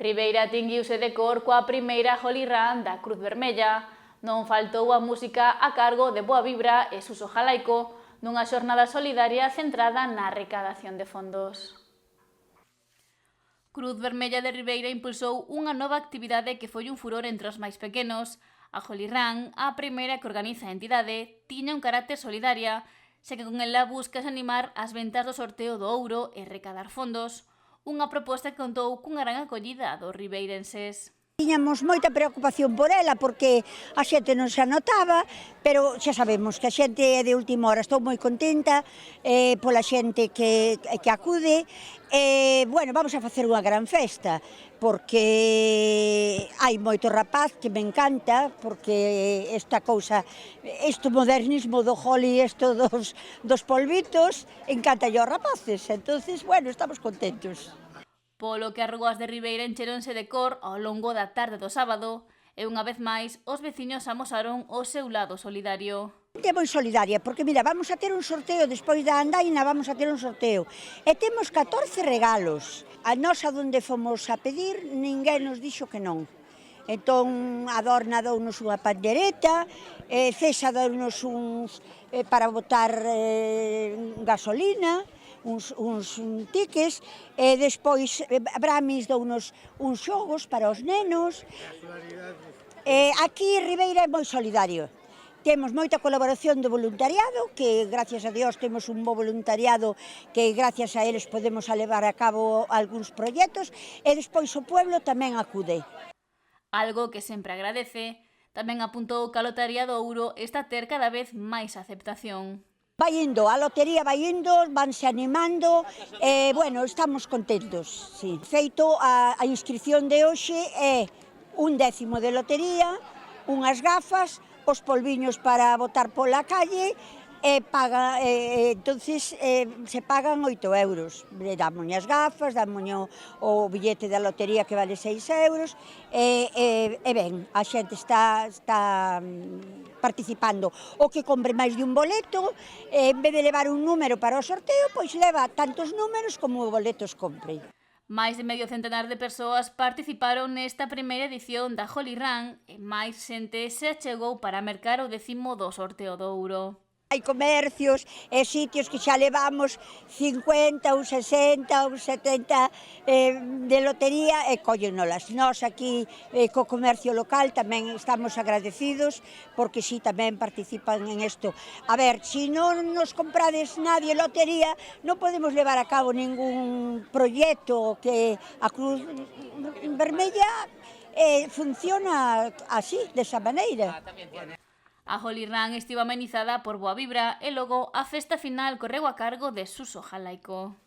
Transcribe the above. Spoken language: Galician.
Ribeira tinguiuse de cor coa primeira Holy Run da Cruz Vermella. Non faltou a música a cargo de Boa Vibra e Suso Jalaico nunha xornada solidaria centrada na recadación de fondos. Cruz Vermella de Ribeira impulsou unha nova actividade que foi un furor entre os máis pequenos. A Holy Run, a primeira que organiza a entidade, tiña un carácter solidaria, xa que con ela buscas animar as ventas do sorteo do ouro e recadar fondos, unha proposta que contou cunha gran acollida dos ribeirenses. Tiñamos moita preocupación por ela porque a xente non se anotaba, pero xa sabemos que a xente é de última hora. Estou moi contenta pola xente que acude. Bueno, vamos a facer unha gran festa porque hai moito rapaz que me encanta, porque esta cousa, este modernismo do Holi, isto dos polvitos, encanta aos rapaces. Entonces, bueno, estamos contentos. Polo que as rúas de Ribeira encheronse de cor ao longo da tarde do sábado e unha vez máis os veciños amosaron o seu lado solidario. É moi solidaria, porque mira, vamos a ter un sorteo, despois da andaina vamos a ter un sorteo e temos 14 regalos. A nós a donde fomos a pedir, ninguén nos dixo que non. Entón, a Dorna dounos unha pandereta, Cesa dounos uns para botar gasolina, uns tiques, e despois Bramis dounos uns xogos para os nenos. Aquí Ribeira é moi solidario. Temos moita colaboración do voluntariado, que gracias a Dios temos un bo voluntariado que gracias a eles podemos levar a cabo algúns proxectos, e despois o pueblo tamén acude. Algo que sempre agradece, tamén apuntou que a lotaría do ouro está a ter cada vez máis aceptación. Vai indo, a lotería vai indo, vanse animando, bueno, estamos contentos, sí. Feito, a inscripción de hoxe é 1 décimo de lotería, unhas gafas, os polviños para botar pola calle, entonces se pagan 8 euros. Dámoñe as gafas, dámoñe o billete da lotería que vale 6 euros, ben, a xente está participando. O que compre máis de un boleto, en vez de levar un número para o sorteo, pois leva tantos números como boletos compre. Máis de medio centenar de persoas participaron nesta primeira edición da Holy Run e máis xente se achegou para mercar o 10º do sorteo do ouro. Hai comercios e sitios que xa levamos 50, ou 60, ou 70 de lotería e cóllennolas. Nós aquí co comercio local tamén estamos agradecidos porque si tamén participan en isto. A ver, se non nos comprades nadie lotería, non podemos levar a cabo ningún proxecto que a Cruz Vermella funciona así, desa maneira. A Holy Run estivo amenizada por Boa Vibra e logo a festa final correu a cargo de Suso Jalaico.